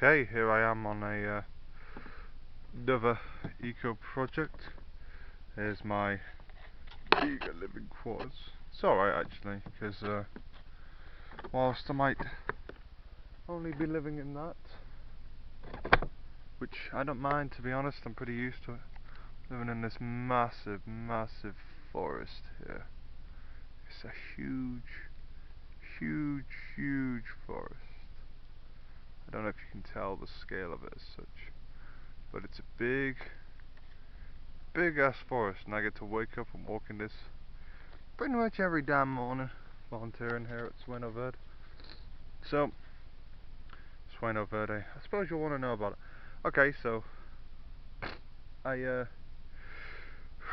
Okay, here I am on another eco project. Here's my eco living quarters. It's alright actually, because whilst I might only be living in that, which I don't mind to be honest, I'm pretty used to it, living in this massive forest here. It's a huge forest. I don't know if you can tell the scale of it as such, but it's a big ass forest, and I get to wake up and walk in this pretty much every damn morning, volunteering here at Sueno Verde. So, Sueno Verde, I suppose you'll want to know about it. Okay, so I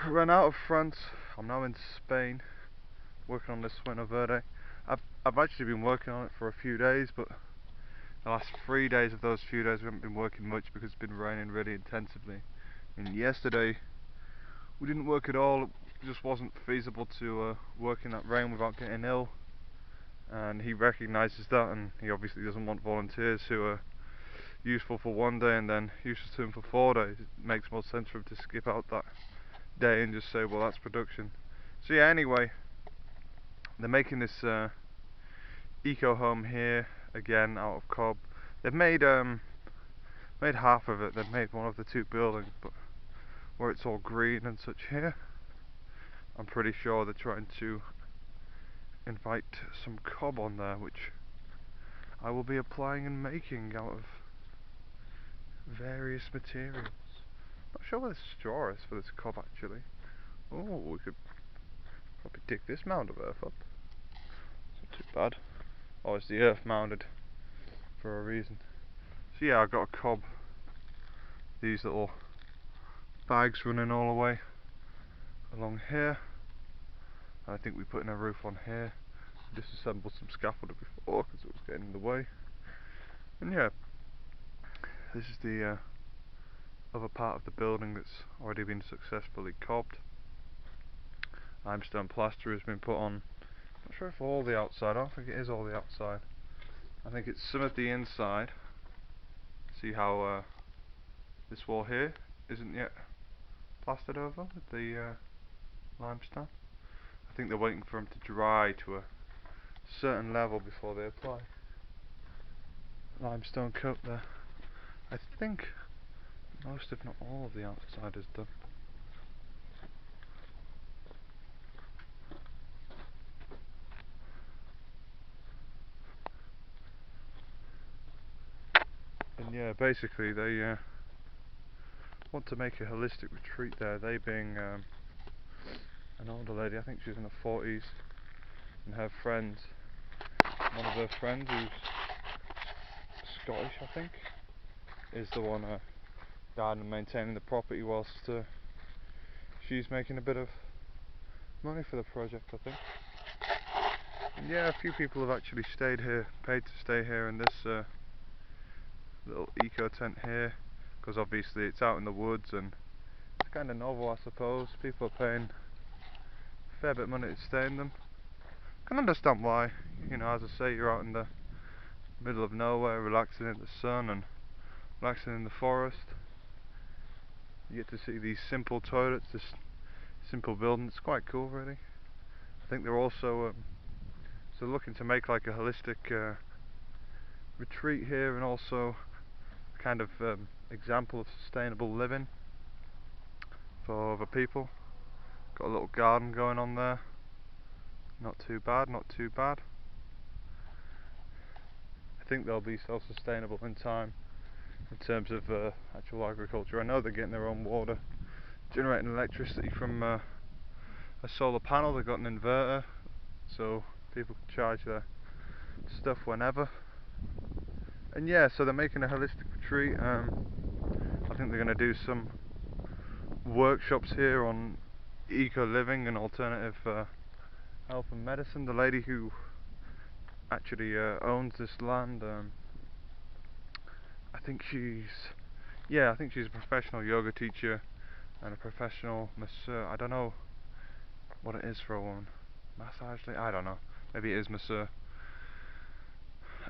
ran out of France. I'm now in Spain, working on this Sueno Verde. I've actually been working on it for a few days, but the last 3 days of those few days we haven't been working much because it's been raining really intensively. And yesterday we didn't work at all. It just wasn't feasible to work in that rain without getting ill. And he recognises that, and he obviously doesn't want volunteers who are useful for 1 day and then useless to him for 4 days. It makes more sense for him to skip out that day and just say, well, that's production. So yeah, anyway, they're making this eco home here again out of cob. They've made half of it. They've made one of the 2 buildings, but where it's all green and such here, I'm pretty sure they're trying to invite some cob on there, which I will be applying and making out of various materials. Not sure where the straw is for this cob actually. Oh, we could probably dig this mound of earth up. It's not too bad. Oh, it's the earth mounded for a reason. So yeah, I've got a cob. These little bags running all the way along here. And I think we put in a roof on here. Disassembled some scaffolding before because it was getting in the way. And yeah, this is the other part of the building that's already been successfully cobbed. Limestone plaster has been put on. Not sure if all the outside. I don't think it is all the outside. I think it's some of the inside. See how this wall here isn't yet plastered over with the limestone. I think they're waiting for them to dry to a certain level before they apply limestone coat there. I think most, if not all, of the outside is done. And yeah, basically they want to make a holistic retreat there. They being an older lady, I think she's in her 40s, and her friends, one of her friends who's Scottish, I think, is the one guarding and maintaining the property whilst she's making a bit of money for the project, I think. And yeah, a few people have actually stayed here, paid to stay here in this little eco tent here, because obviously it's out in the woods and it's kind of novel, I suppose. People are paying a fair bit of money to stay in them. I can understand why. You know, as I say, you're out in the middle of nowhere, relaxing in the sun and relaxing in the forest. You get to see these simple toilets, this simple building. It's quite cool, really. I think they're also so looking to make like a holistic retreat here, and also a kind of example of sustainable living for other people. Got a little garden going on there. Not too bad, not too bad. I think they'll be self-sustainable in time in terms of actual agriculture. I know they're getting their own water, generating electricity from a solar panel. They've got an inverter, so people can charge their stuff whenever. And yeah, so they're making a holistic retreat. I think they're going to do some workshops here on eco living and alternative health and medicine. The lady who actually owns this land, I think she's a professional yoga teacher and a professional masseur. I don't know what it is for a woman. Massage lady? I don't know. Maybe it is masseur.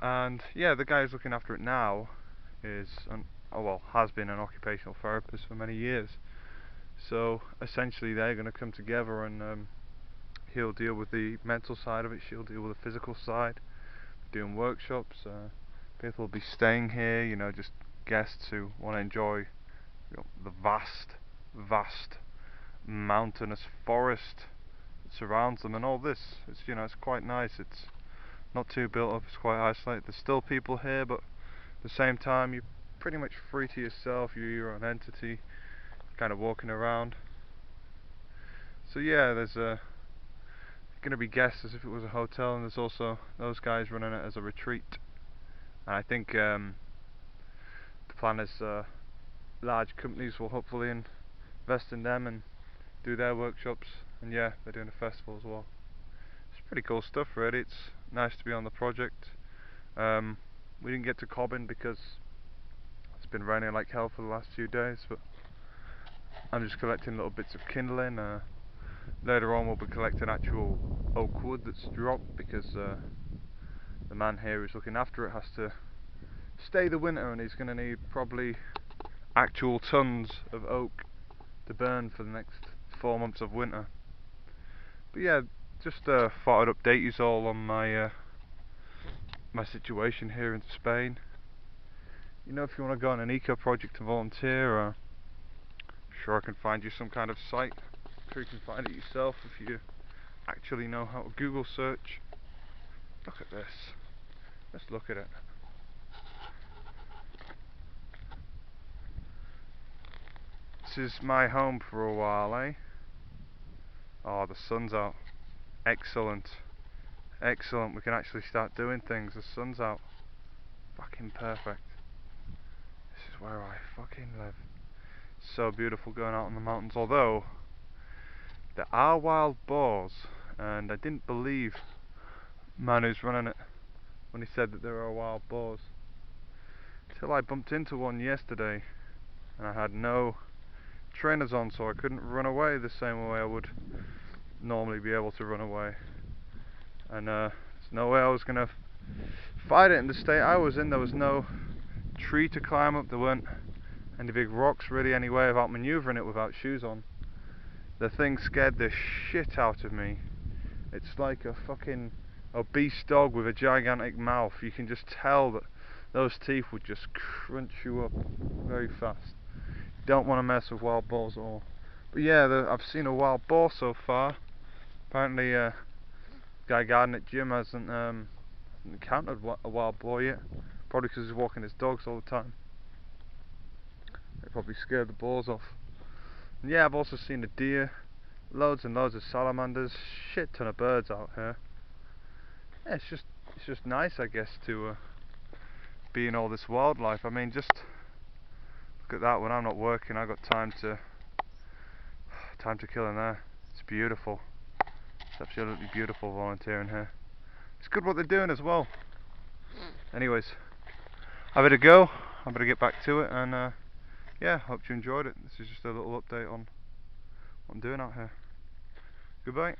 And yeah, the guy who's looking after it now is has been an occupational therapist for many years. So essentially, they're going to come together, and he'll deal with the mental side of it. She'll deal with the physical side. Doing workshops. People will be staying here. Just guests who want to enjoy the vast mountainous forest that surrounds them, and all this. It's quite nice. It's not too built up. It's quite isolated. There's still people here, but at the same time, you're pretty much free to yourself. You're your own entity, kind of walking around. So yeah, there's going to be guests as if it was a hotel, and there's also those guys running it as a retreat. And I think the plan is large companies will hopefully invest in them and do their workshops, and yeah, they're doing a festival as well. It's pretty cool stuff, really. It's nice to be on the project. We didn't get to Cobbin because it's been raining like hell for the last few days, but I'm just collecting little bits of kindling. Later on we'll be collecting actual oak wood that's dropped, because the man here who's looking after it has to stay the winter, and he's going to need probably actual tons of oak to burn for the next 4 months of winter. But yeah, just thought I'd update you all on my situation here in Spain. If you want to go on an eco project to volunteer, sure I can find you some kind of site. I'm sure you can find it yourself if you actually know how to Google search. Look at this. Let's look at it. This is my home for a while, eh? Oh, the sun's out. Excellent. Excellent. We can actually start doing things. The sun's out. Fucking perfect. This is where I fucking live. So beautiful going out in the mountains. Although there are wild boars, and I didn't believe the man who's running it when he said that there are wild boars, till I bumped into one yesterday, and I had no trainers on, so I couldn't run away the same way I would normally be able to run away. And there's no way I was gonna fight it in the state I was in. There was no tree to climb up. There weren't any big rocks really anyway about manoeuvring it without shoes on. The thing scared the shit out of me. It's like a fucking obese dog with a gigantic mouth. You can just tell that those teeth would just crunch you up very fast. Don't want to mess with wild boars at all. But yeah, I've seen a wild boar so far. Apparently guy guarding at gym hasn't encountered a wild boar yet. Probably because he's walking his dogs all the time. They probably scared the boars off. And yeah, I've also seen a deer, loads and loads of salamanders, shit ton of birds out here. Yeah, it's just nice, I guess, to be in all this wildlife. I mean, just look at that. When I'm not working, I've got time to kill in there. It's beautiful. It's absolutely beautiful volunteering here. It's good what they're doing as well. Anyways, I better go. I better get back to it, and yeah, hope you enjoyed it. This is just a little update on what I'm doing out here. Goodbye.